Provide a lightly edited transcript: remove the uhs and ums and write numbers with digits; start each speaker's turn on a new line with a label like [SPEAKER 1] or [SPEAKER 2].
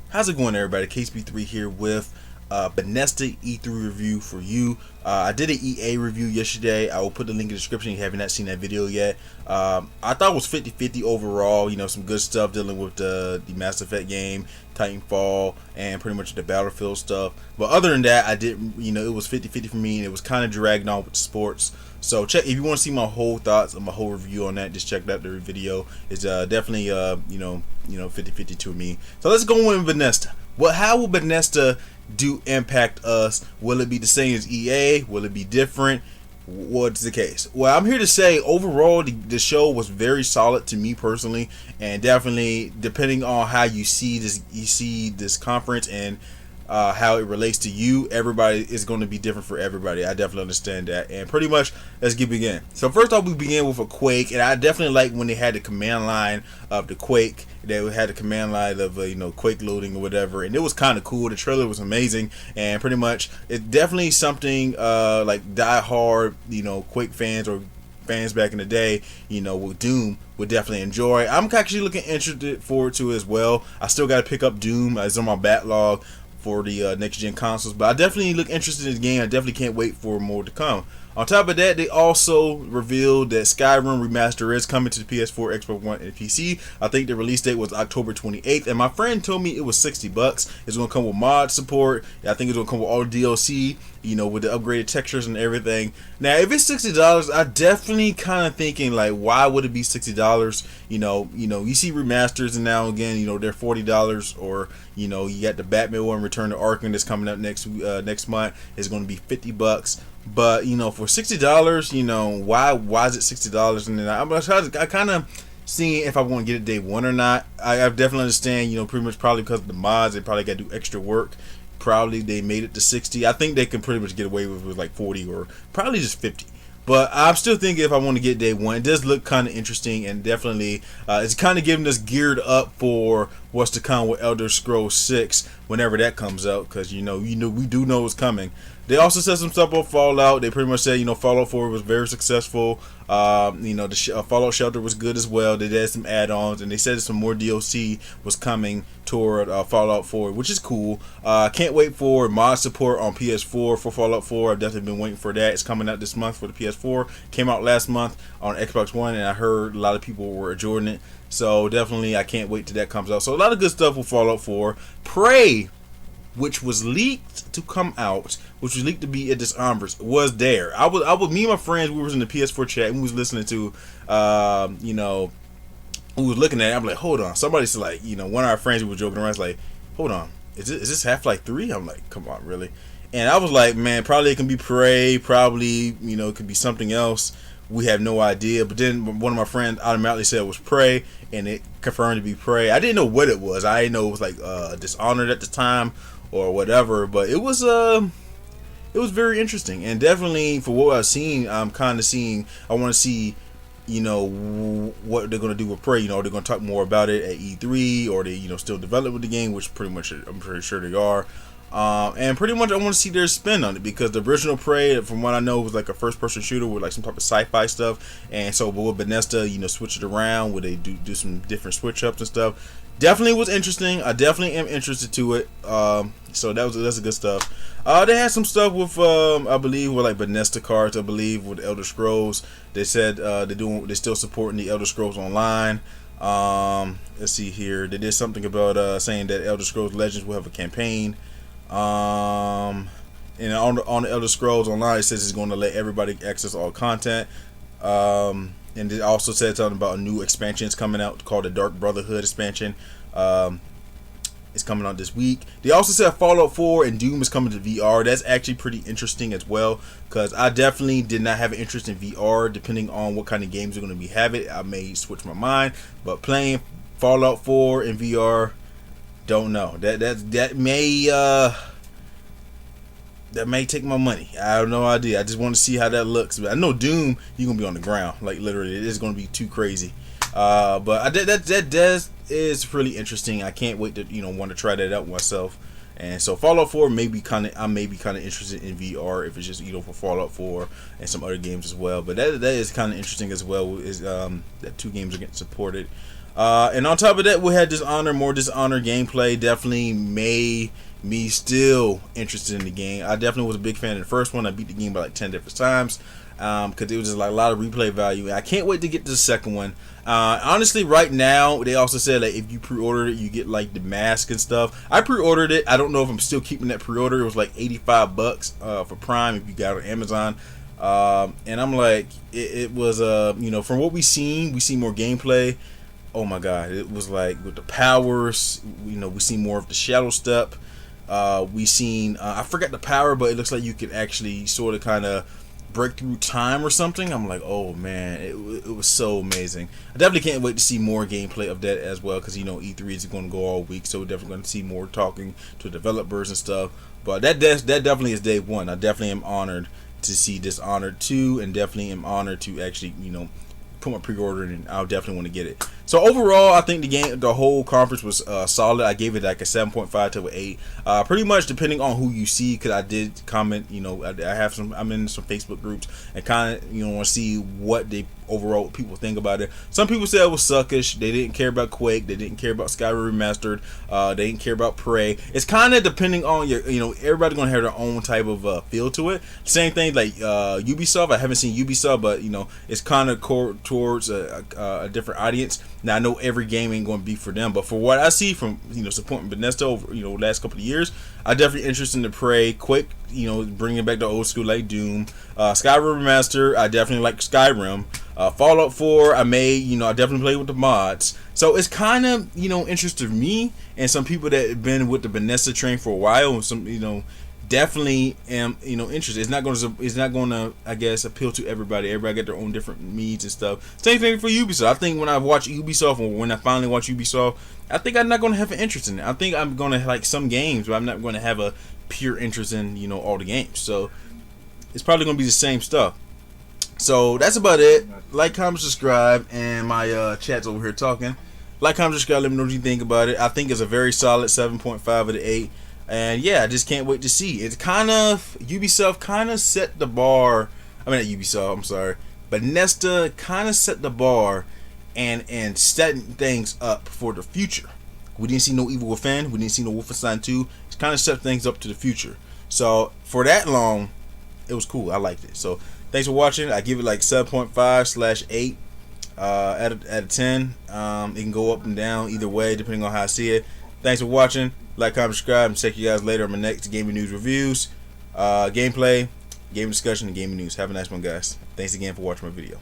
[SPEAKER 1] How's it going, everybody? KSB3 here with Bethesda E3 review for you. I did an EA review yesterday. I will put the link in the description if you haven't seen that video yet. I thought it was 50-50 overall. You know, some good stuff dealing with the Mass Effect game, Titanfall, and pretty much the Battlefield stuff. But other than that, I didn't. You know, it was 50-50 for me, and it was kind of dragged on with the sports. So check if you want to see my whole thoughts and my whole review on that. Just check out the video. It's definitely you know 50-50 to me. So let's go in Bethesda. How will Bethesda do impact us? Will it be the same as EA? Will it be different? What's the case? Well, I'm here to say overall the show was very solid to me personally, and definitely depending on how you see this conference and how it relates to you, everybody is going to be different for everybody. I definitely understand that. And pretty much, let's begin. So first off, we begin with a Quake, and I definitely like when they had the command line of the Quake. They had the command line of Quake loading or whatever, and it was kind of cool. The trailer was amazing, and pretty much it's definitely something like die-hard Quake fans or fans back in the day, with Doom would definitely enjoy. I'm actually interested forward to it as well. I still got to pick up Doom. It's on my backlog for the next gen consoles, but I definitely look interested in the game. I definitely can't wait for more to come. On top of that, they also revealed that Skyrim Remaster is coming to the PS4, Xbox One, and PC. I think the release date was October 28th, and my friend told me it was $60. It's going to come with mod support. I think it's going to come with all the DLC, with the upgraded textures and everything. Now, if it's $60, I definitely kind of thinking, like, why would it be $60? You see remasters and now and again, they're $40, or, you got the Batman one, Return to Arkham that's coming up next month. It's going to be $50. But for $60, why is it $60? And then I kind of seeing if I want to get it day one or not. I definitely understand, pretty much probably because of the mods, they probably got to do extra work. Probably they made it to 60. I think they can pretty much get away with like 40 or probably just 50. But I'm still thinking if I want to get day one, it does look kind of interesting, and definitely it's kind of getting us geared up for what's to come with Elder Scrolls 6 whenever that comes out, because we do know it's coming. They also said some stuff about Fallout. They pretty much said Fallout 4 was very successful. The Fallout Shelter was good as well. They had some add-ons, and they said some more DLC was coming toward Fallout 4, which is cool. Can't wait for mod support on PS4 for Fallout 4. I've definitely been waiting for that. It's coming out this month for the PS4. Came out last month on Xbox One, and I heard a lot of people were enjoying it. So definitely, I can't wait till that comes out. So a lot of good stuff with Fallout 4. Prey, which was leaked to come out, which was leaked to be at Dishonored, was there. Me and my friends, we was in the PS4 chat, and we was listening to, we was looking at it. I'm like, hold on. Somebody's like, one of our friends who was joking around was like, hold on, is this Half-Life 3? I'm like, come on, really? And I was like, man, probably it can be Prey, probably, it could be something else. We have no idea. But then one of my friends automatically said it was Prey, and it confirmed to be Prey. I didn't know what it was. I didn't know it was like Dishonored at the time or whatever, but it was very interesting, and definitely for what I've seen, I'm kind of seeing. I want to see, what they're gonna do with Prey. They're gonna talk more about it at E3, or they still developing the game, which pretty much I'm pretty sure they are. And pretty much I want to see their spin on it, because the original Prey, from what I know, was like a first-person shooter with like some type of sci-fi stuff. And so, but with Bethesda, switch it around, where they do some different switch-ups and stuff. Definitely was interesting. I definitely am interested to it. So that's a good stuff. They had some stuff with I believe with like Bethesda cards. I believe with Elder Scrolls. They said they're still supporting the Elder Scrolls Online. Let's see here. They did something about saying that Elder Scrolls Legends will have a campaign. And on the Elder Scrolls Online, it says it's going to let everybody access all content. And it also said something about a new expansion is coming out called the Dark Brotherhood expansion. It's coming out this week. They also said Fallout 4 and Doom is coming to VR. That's actually pretty interesting as well, because I definitely did not have an interest in VR. Depending on what kind of games are going to be having, I may switch my mind. But playing Fallout 4 in VR, don't know. That may take my money. I have no idea. I just want to see how that looks. But I know Doom, you're gonna be on the ground, like literally. It is gonna be too crazy. But that is really interesting. I can't wait to want to try that out myself. And so Fallout 4 I may be kind of interested in VR if it's just for Fallout 4 and some other games as well. But that is kind of interesting as well. Is that 2 games are getting supported. And on top of that, we had more Dishonored gameplay. Definitely made me still interested in the game. I definitely was a big fan of the first one. I beat the game by like 10 different times because it was just like a lot of replay value. I can't wait to get to the second one. Honestly, right now they also said like if you pre-ordered it, you get like the mask and stuff. I pre-ordered it. I don't know if I'm still keeping that pre-order. It was like $85 for Prime if you got it on Amazon. And I'm like, it was from what we see more gameplay. Oh my god, it was like with the powers, we see more of the shadow step. We seen I forgot the power, but it looks like you could actually sort of kind of break through time or something. I'm like, oh man, it was so amazing. I definitely can't wait to see more gameplay of that as well, because E3 is going to go all week, so we're definitely going to see more talking to developers and stuff. But that definitely is day one. I definitely am honored to see Dishonored 2, and definitely am honored to actually put my pre-order in, and I'll definitely want to get it. So overall, I think the whole conference was solid. I gave it like a 7.5 to an 8. Pretty much depending on who you see, because I did comment. I'm in some Facebook groups and kind of want to see what overall people think about it. Some people said it was suckish. They didn't care about Quake. They didn't care about Skyrim Remastered. They didn't care about Prey. It's kind of depending on your, everybody's gonna have their own type of feel to it. Same thing like Ubisoft. I haven't seen Ubisoft, but it's kind of towards a different audience. Now I know every game ain't going to be for them, but for what I see from supporting Bethesda over last couple of years, I definitely interested in the Prey, Quake, bringing back the old school like Doom, Skyrim Remaster. I definitely like Skyrim. Fallout 4, I definitely played with the mods. So it's kind of interesting me and some people that have been with the Bethesda train for a while, and some definitely am interested. It's not going to I guess appeal to everybody. Everybody got their own different needs and stuff. Same thing for Ubisoft. I think when I watch Ubisoft, or when I finally watch Ubisoft, I think I'm not going to have an interest in it. I think I'm going to like some games, but I'm not going to have a pure interest in all the games. So it's probably going to be the same stuff. So that's about it. Like, comment, subscribe, and my chat's over here talking. Like, comment, subscribe. Let me know what you think about it. I think it's a very solid 7.5 out of 8. And yeah, I just can't wait to see. It's kind of Ubisoft kind of set the bar. I mean, not Ubisoft. I'm sorry, but Bethesda kind of set the bar and setting things up for the future. We didn't see no Evil Within. We didn't see no Wolfenstein 2. It's kind of set things up to the future. So for that long, it was cool. I liked it. So thanks for watching. I give it like 7.5/8 out of 10. It can go up and down either way depending on how I see it. Thanks for watching. Like, comment, subscribe, and check you guys later on my next gaming news reviews, gameplay, gaming discussion, and gaming news. Have a nice one, guys. Thanks again for watching my video.